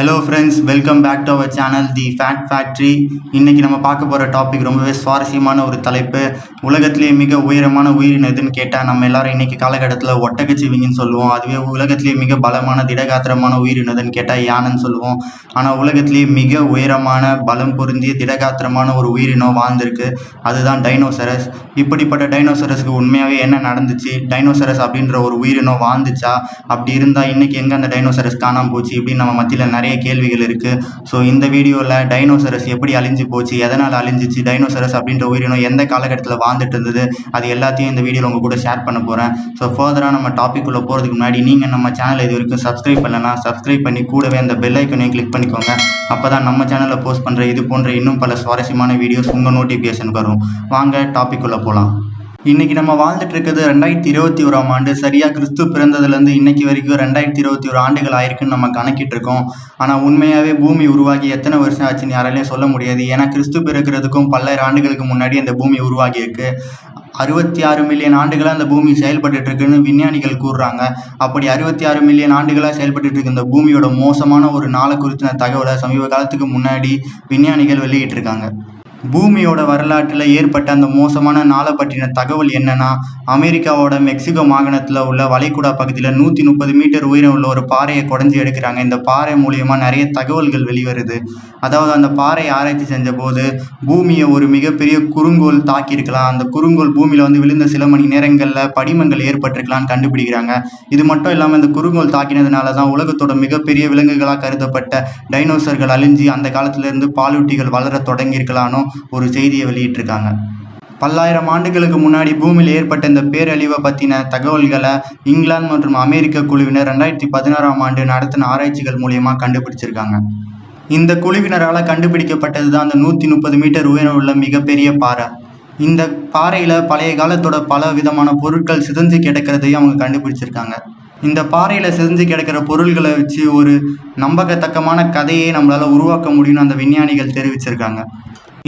Hello friends, welcome back to our channel the fact factory. இன்றைக்கி நம்ம பார்க்க போகிற டாபிக் ரொம்பவே சுவாரஸ்யமான ஒரு தலைப்பு. உலகத்திலேயே மிக உயரமான உயிரினம் எதுன்னு கேட்டால் நம்ம எல்லாரும் இன்றைக்கி காலகட்டத்தில் ஒட்டகச்சிவிங்கின்னு சொல்லுவோம். அதுவே உலகத்திலேயே மிக பலமான திடகாத்திரமான உயிரினம் எதுன்னு கேட்டால் யானைன்னு சொல்லுவோம். ஆனால் உலகத்திலேயே மிக உயரமான பலம் பொருந்திய திடகாத்திரமான ஒரு உயிரினம் வாழ்ந்திருக்கு. அதுதான் டைனோசரஸ். இப்படிப்பட்ட டைனோசரஸ்க்கு உண்மையாகவே என்ன நடந்துச்சு? டைனோசரஸ் அப்படின்ற ஒரு உயிரினம் வாழ்ந்துச்சா? அப்படி இருந்தால் இன்றைக்கி எங்கே அந்த டைனோசரஸ் காணாமல் போச்சு இப்படின்னு நம்ம மத்தியில் நிறைய கேள்விகள் இருக்குது. ஸோ இந்த வீடியோவில் டைனோசரஸ் எப்படி அழிஞ்சு போச்சு, எதனால் அழிஞ்சிச்சு, டைனோசரஸ் அப்படின்ற உயிரினம் எந்த காலகட்டத்தில் வாழ்ந்துட்டு இருந்தது, அது எல்லாத்தையும் இந்த வீடியோவில் உங்கள் கூட ஷேர் பண்ண போகிறேன். ஸோ ஃபர்தராக நம்ம டாபிக் உள்ள போகிறதுக்கு முன்னாடி நீங்கள் நம்ம சேனல் இது வரைக்கும் சப்ஸ்கிரைப் பண்ணலன்னா சப்ஸ்கிரைப் பண்ணி கூடவே அந்த பெல் ஐக்கனையும் கிளிக் பண்ணிக்கோங்க. அப்போ தான் நம்ம சேனலில் போஸ்ட் பண்ணுற இது போன்ற இன்னும் பல சுவாரஸ்யமான வீடியோஸ் உங்கள் நோட்டிஃபிகேஷன் வரும். வாங்க டாபிக் உள்ள போகலாம். இன்றைக்கி நம்ம வாழ்ந்துட்டு இருக்கிறது 2021 ஆண்டு. சரியாக கிறிஸ்து பிறந்ததுலேருந்து இன்றைக்கி வரைக்கும் 2021 ஆண்டுகள் ஆயிருக்குன்னு நம்ம கணக்கிட்டு இருக்கோம். ஆனால் உண்மையாகவே பூமி உருவாகி எத்தனை வருஷம் ஆச்சுன்னு யாராலையும் சொல்ல முடியாது. ஏன்னா கிறிஸ்து பிறக்கிறதுக்கும் பல்லாயிரம் ஆண்டுகளுக்கு முன்னாடி அந்த பூமி உருவாகி இருக்கு. 66 மில்லியன் ஆண்டுகளாக அந்த பூமி செயல்பட்டு இருக்குன்னு விஞ்ஞானிகள் கூறுறாங்க. அப்படி 66 மில்லியன் ஆண்டுகளாக செயல்பட்டு இருக்க இந்த பூமியோட மோசமான ஒரு நாளை குறித்த தகவலை சமீப காலத்துக்கு முன்னாடி விஞ்ஞானிகள் வெளியிட்டிருக்காங்க. பூமியோட வரலாற்றில் ஏற்பட்ட அந்த மோசமான நாளை பற்றின தகவல் என்னன்னா, அமெரிக்காவோட மெக்சிகோ மாகாணத்தில் உள்ள வளைகுடா பகுதியில் 130 மீட்டர் உயரம் உள்ள ஒரு பாறையை குடஞ்சி எடுக்கிறாங்க. இந்த பாறை மூலியமாக நிறைய தகவல்கள் வெளிவருது. அதாவது அந்த பாறையை ஆராய்ச்சி செஞ்ச போது பூமியை ஒரு மிகப்பெரிய குறுங்கோல் தாக்கியிருக்கலாம். அந்த குறுங்கோல் பூமியில் விழுந்த சில மணி நேரங்களில் படிமங்கள் ஏற்பட்டிருக்கலான்னு கண்டுபிடிக்கிறாங்க. இது மட்டும் இல்லாமல் இந்த குறுங்கோல் தாக்கினதுனால தான் உலகத்தோட மிகப்பெரிய விலங்குகளாக கருதப்பட்ட டைனோசர்கள் அழிஞ்சு அந்த காலத்திலிருந்து பாலூட்டிகள் வளர தொடங்கியிருக்கலான்னு ஒரு செய்தியை வெளியிட்டிருக்காங்க. பல்லாயிரம் ஆண்டுகளுக்கு முன்னாடி பூமியில் ஏற்பட்ட இந்த பேரழிவை பற்றின தகவல்களை இங்கிலாந்து மற்றும் அமெரிக்க குழுவினர் 2016 ஆண்டு நடத்தின ஆராய்ச்சிகள் மூலியமாக கண்டுபிடிச்சிருக்காங்க. இந்த குழுவினரால் கண்டுபிடிக்கப்பட்டது தான் அந்த 130 மீட்டர் உயரம் உள்ள மிகப்பெரிய பாறை. இந்த பாறையில் பழைய காலத்தோட பல விதமான பொருட்கள் சிதைஞ்சு கிடக்கிறதையும் அவங்க கண்டுபிடிச்சிருக்காங்க. இந்த பாறையில் சிதைஞ்சு கிடக்கிற பொருள்களை வச்சு ஒரு நம்பகத்தக்கமான கதையை நம்மளால் உருவாக்க முடியும்னு அந்த விஞ்ஞானிகள் தெரிவிச்சிருக்காங்க.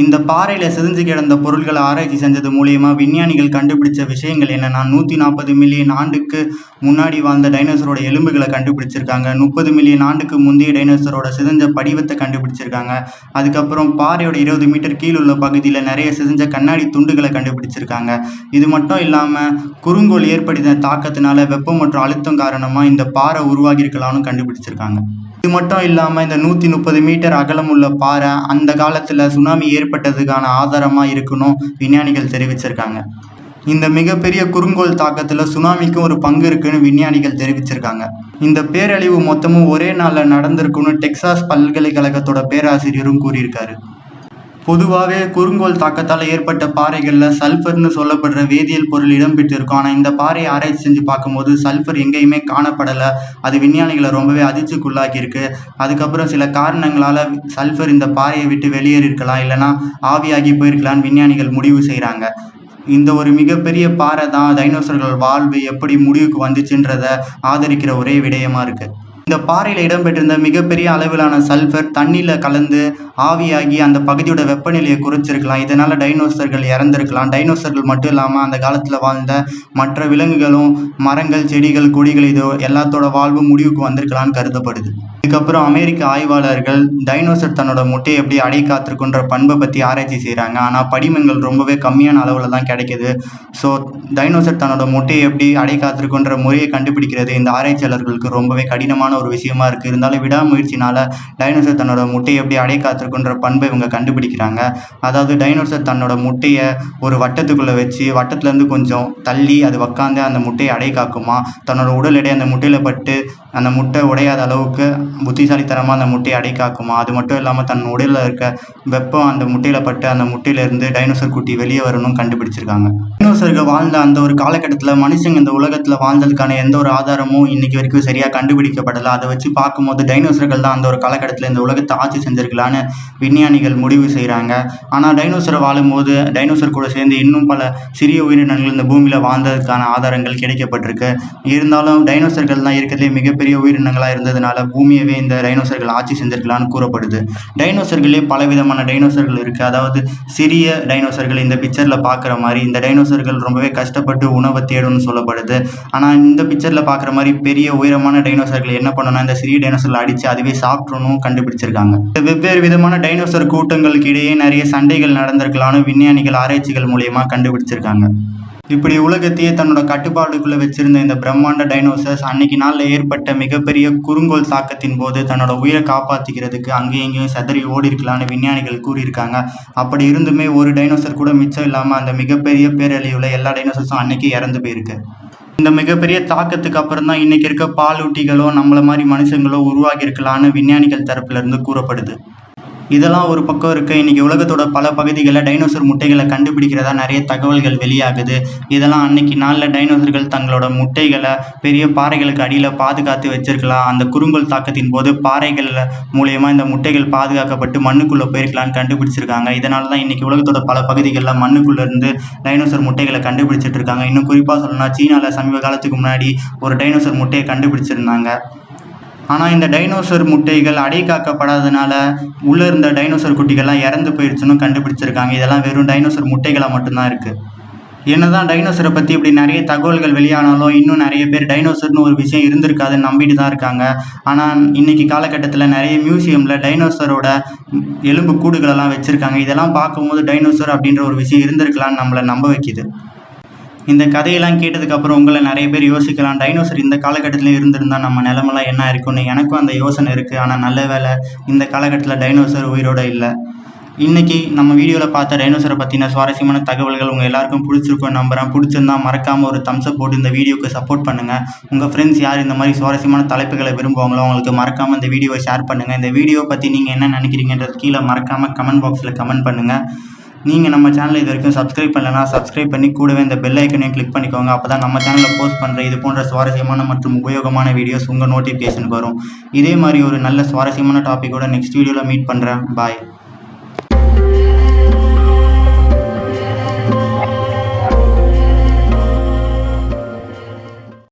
இந்த பாறையில் சிதைஞ்சு கிடந்த பொருட்களை ஆராய்ச்சி செஞ்சது மூலியமாக விஞ்ஞானிகள் கண்டுபிடிச்ச விஷயங்கள் என்னென்னா, 140 மில்லியன் ஆண்டுக்கு முன்னாடி வாழ்ந்த டைனோசரோட எலும்புகளை கண்டுபிடிச்சிருக்காங்க. 30 மில்லியன் ஆண்டுக்கு முந்தைய டைனோசரோட சிதைஞ்ச படிவத்தை கண்டுபிடிச்சிருக்காங்க. அதுக்கப்புறம் பாறையோட 20 மீட்டர் கீழ் உள்ள பகுதியில் நிறைய சிதைஞ்ச கண்ணாடி துண்டுகளை கண்டுபிடிச்சிருக்காங்க. இது மட்டும் இல்லாமல் குறுங்கோல் ஏற்படுத்தின தாக்கத்தினால வெப்பம் மற்றும் அழுத்தம் காரணமாக இந்த பாறை உருவாகி இருக்கலாம்னு கண்டுபிடிச்சிருக்காங்க. இது மட்டும் இல்லாமல் இந்த 130 மீட்டர் அகலம் உள்ள பாறை அந்த காலத்தில் சுனாமி ஏற்பட்டதுக்கான ஆதாரமாக இருக்கணும் விஞ்ஞானிகள் தெரிவிச்சிருக்காங்க. இந்த மிகப்பெரிய குறுங்கோல் தாக்கத்தில் சுனாமிக்கும் ஒரு பங்கு இருக்குன்னு விஞ்ஞானிகள் தெரிவிச்சிருக்காங்க. இந்த பேரழிவு மொத்தமும் ஒரே நாளில் நடந்திருக்குன்னு டெக்சாஸ் பல்கலைக்கழகத்தோட பேராசிரியரும் கூறியிருக்காரு. பொதுவாகவே குறுங்கோல் தாக்கத்தால் ஏற்பட்ட பாறைகளில் சல்ஃபர்னு சொல்லப்படுற வேதியியல் பொருள் இடம்பெற்றிருக்கும். ஆனால் இந்த பாறையை ஆராய்ச்சி செஞ்சு பார்க்கும்போது சல்ஃபர் எங்கேயுமே காணப்படலை. அது விஞ்ஞானிகளை ரொம்பவே அதிர்ச்சிக்குள்ளாக்கியிருக்கு. அதுக்கப்புறம் சில காரணங்களால் சல்ஃபர் இந்த பாறையை விட்டு வெளியேறியிருக்கலாம், இல்லைனா ஆவியாகி போயிருக்கலான்னு விஞ்ஞானிகள் முடிவு செய்கிறாங்க. இந்த ஒரு மிகப்பெரிய பாறை தான் டைனோசர்கள் வாழ்வு எப்படி முடிவுக்கு வந்துச்சுன்றதை ஆதரிக்கிற ஒரே விடயமாக இருக்குது. இந்த பாறையில் இடம்பெற்றிருந்த மிகப்பெரிய அளவிலான சல்ஃபர் தண்ணியில் கலந்து ஆவியாகி அந்த பகுதியோட வெப்பநிலையை குறைச்சிருக்கலாம். இதனால் டைனோசர்கள் இறந்துருக்கலாம். டைனோசர்கள் மட்டும் இல்லாமல் அந்த காலத்தில் வாழ்ந்த மற்ற விலங்குகளும் மரங்கள், செடிகள், கொடிகள் இது எல்லாத்தோட வாழ்வும் முடிவுக்கு வந்திருக்கலான்னு கருதப்படுது. இதுக்கப்புறம் அமெரிக்க ஆய்வாளர்கள் டைனோசர் தன்னோட முட்டையை எப்படி அடை காத்திருக்குன்ற பண்பை பற்றி ஆராய்ச்சி செய்கிறாங்க. ஆனால் படிமங்கள் ரொம்பவே கம்மியான அளவில் தான் கிடைக்கிது. ஸோ டைனோசர் தன்னோட முட்டையை எப்படி அடை காத்திருக்குன்ற முறையை கண்டுபிடிக்கிறது இந்த ஆராய்ச்சியாளர்களுக்கு ரொம்பவே கடினமான ஒரு விஷயமா இருக்குது. இருந்தாலும் விடாமுயற்சினால டைனோசர் தன்னோட முட்டையை எப்படி அடை காத்திருக்குன்ற பண்பை இவங்க கண்டுபிடிக்கிறாங்க. அதாவது டைனோசர் தன்னோட முட்டையை ஒரு வட்டத்துக்குள்ளே வச்சு வட்டத்துலேருந்து கொஞ்சம் தள்ளி அது உக்காந்து அந்த முட்டையை அடை காக்குமா. தன்னோட உடல் எடை அந்த முட்டையில் பட்டு அந்த முட்டை உடையாத அளவுக்கு புத்திசாலித்தனமாக அந்த முட்டையை அடை காக்குமா. அது மட்டும் இல்லாமல் தன் உடலில் இருக்க வெப்பம் அந்த முட்டையில் பட்டு அந்த முட்டையிலேருந்து டைனோசர் குட்டி வெளியே வரணும் கண்டுபிடிச்சிருக்காங்க. டைனோசர்கள் வாழ்ந்த அந்த ஒரு காலகட்டத்தில் மனுஷங்க இந்த உலகத்தில் வாழ்ந்ததுக்கான எந்த ஒரு ஆதாரமும் இன்னைக்கு வரைக்கும் சரியாக கண்டுபிடிக்கப்படலை. அதை வச்சு பார்க்கும்போது டைனோசர்கள் தான் அந்த ஒரு காலகட்டத்தில் இந்த உலகத்தை ஆட்சி செஞ்சிருக்கலான்னு விஞ்ஞானிகள் முடிவு செய்கிறாங்க. ஆனால் டைனோசரை வாழும்போது டைனோசர் கூட சேர்ந்து இன்னும் பல சிறிய உயிரினங்கள் இந்த பூமியில் வாழ்ந்ததுக்கான ஆதாரங்கள் கிடைக்கப்பட்டிருக்கு. இருந்தாலும் டைனோசர்கள் தான் இருக்கிறதுலே மிகப்பெரிய உயிரினங்களாக இருந்ததுனால பூமியவே இந்த டைனோசர்கள் ஆட்சி செஞ்சிருக்கலான்னு கூறப்படுது. டைனோசர்களே பல விதமான டைனோசர்கள் இருக்குது. அதாவது சிறிய டைனோசர்கள் இந்த பிக்சரில் பார்க்குற மாதிரி இந்த டைனோசர்கள் ரொம்பவே கஷ்டப்பட்டு உணவை தேடும்னு சொல்லப்படுது. ஆனால் இந்த பிக்சரில் பார்க்குற மாதிரி பெரிய உயரமான டைனோசர்கள் என்ன பண்ணுன்னா இந்த சிறிய டைனோசரில் அடித்து அதுவே சாப்பிட்றணும் கண்டுபிடிச்சிருக்காங்க. இந்த வெவ்வேறு விதமான டைனோசர் கூட்டங்களுக்கு இடையே நிறைய சண்டைகள் நடந்திருக்கலாம்னு விஞ்ஞானிகள் ஆராய்ச்சிகள் மூலியமா கண்டுபிடிச்சிருக்காங்க. இப்படி உலகத்தையே தன்னோட கட்டுப்பாடுக்குள்ளே வச்சிருந்த இந்த பிரம்மாண்ட டைனோசர்ஸ் அன்னைக்கு நாளில் ஏற்பட்ட மிகப்பெரிய குறுங்கோல் தாக்கத்தின் போது தன்னோட உயிரை காப்பாற்றிக்கிறதுக்கு அங்கேயும் இங்கேயும் சிதறி ஓடி இருக்கலான்னு விஞ்ஞானிகள் கூறியிருக்காங்க. அப்படி இருந்துமே ஒரு டைனோசர் கூட மிச்சம் இல்லாமல் அந்த மிகப்பெரிய பேரழிவில் எல்லா டைனோசர்ஸும் அன்னைக்கு இறந்து போயிருக்கு. இந்த மிகப்பெரிய தாக்கத்துக்கு அப்புறம் தான் இன்னைக்கு இருக்க பாலூட்டிகளோ நம்மள மாதிரி மனுஷங்களோ உருவாகி இருக்கலான்னு விஞ்ஞானிகள் தரப்புல இருந்து கூறப்படுது. இதெல்லாம் ஒரு பக்கம் இருக்க, இன்னைக்கு உலகத்தோட பல பகுதிகளில் டைனோசர் முட்டைகளை கண்டுபிடிக்கிறதா நிறைய தகவல்கள் வெளியாகுது. இதெல்லாம் அன்னைக்கு நாளில் டைனோசர்கள் தங்களோட முட்டைகளை பெரிய பாறைகளுக்கு அடியில் பாதுகாத்து வச்சிருக்கலாம். அந்த குறுங்கோல் தாக்கத்தின் போது பாறைகள் மூலயமா இந்த முட்டைகள் பாதுகாக்கப்பட்டு மண்ணுக்குள்ளே போயிருக்கலான்னு கண்டுபிடிச்சிருக்காங்க. இதனால தான் இன்னைக்கு உலகத்தோட பல பகுதிகளில் மண்ணுக்குள்ளே இருந்து டைனோசர் முட்டைகளை கண்டுபிடிச்சிட்டு இருக்காங்க. இன்னும் குறிப்பாக சொல்லணும்னா சீனாவில் சமீப காலத்துக்கு முன்னாடி ஒரு டைனோசர் முட்டையை கண்டுபிடிச்சிருந்தாங்க. ஆனால் இந்த டைனோசர் முட்டைகள் அடை காக்கப்படாததுனால உள்ளே இருந்த டைனோசர் குட்டிகள்லாம் இறந்து போயிடுச்சுன்னு கண்டுபிடிச்சிருக்காங்க. இதெல்லாம் வெறும் டைனோசர் முட்டைகளாக மட்டும்தான் இருக்குது. என்னதான் டைனோசரை பற்றி இப்படி நிறைய தகவல்கள் வெளியானாலும் இன்னும் நிறைய பேர் டைனோசர்னு ஒரு விஷயம் இருந்திருக்காதுன்னு நம்பிட்டு தான் இருக்காங்க. ஆனால் இன்னைக்கு காலகட்டத்தில் நிறைய மியூசியமில் டைனோசரோட எலும்பு கூடுகளெல்லாம் வச்சுருக்காங்க. இதெல்லாம் பார்க்கும்போது டைனோசர் அப்படின்ற ஒரு விஷயம் இருந்திருக்கலான்னு நம்மளை நம்ப வைக்கிது. இந்த கதையெல்லாம் கேட்டதுக்கப்புறம் உங்களை நிறைய பேர் யோசிக்கலாம், டைனோசர் இந்த காலகட்டத்தில் இருந்திருந்தால் நம்ம நிலமெல்லாம் என்ன இருக்குன்னு. எனக்கும் அந்த யோசனை இருக்குது. ஆனால் நல்ல வேளை இந்த காலகட்டத்தில் டைனோசர் உயிரோடு இல்லை. இன்றைக்கி நம்ம வீடியோவில் பார்த்த டைனோசரை பற்றின சுவாரஸ்யமான தகவல்கள் உங்கள் எல்லாருக்கும் பிடிச்சிருக்குன்னு நம்புகிறேன். பிடிச்சிருந்தா மறக்காமல் ஒரு தம்ஸ்அப் போட்டு இந்த வீடியோக்கு சப்போர்ட் பண்ணுங்கள். உங்கள் ஃப்ரெண்ட்ஸ் யார் இந்த மாதிரி சுவாரஸ்யமான தலைப்புகளை விரும்புவாங்களோ அவங்களுக்கு மறக்காமல் இந்த வீடியோவை ஷேர் பண்ணுங்கள். இந்த வீடியோ பற்றி நீங்கள் என்ன நினைக்கிறீங்கன்றது கீழே மறக்காமல் கமெண்ட் பாக்ஸில் கமெண்ட் பண்ணுங்கள். நீங்கள் நம்ம சேனலை இது வரைக்கும் சப்ஸ்கிரைப் பண்ணலைன்னா சப்ஸ்கிரைப் பண்ணி கூடவே இந்த பெல் ஐக்கனையும் கிளிக் பண்ணிக்கோங்க. அப்போ தான் நம்ம சேனலில் போஸ்ட் பண்ணுற இது போன்ற சுவாரஸ்யமான மற்றும் உபயோகமான வீடியோஸ் உங்கள் நோட்டிஃபிகேஷனுக்கு வரும். இதே மாதிரி ஒரு நல்ல சுவாரஸ்யமான டாப்பிக்கோட நெக்ஸ்ட் வீடியோவில் மீட் பண்ணுறேன். பாய்.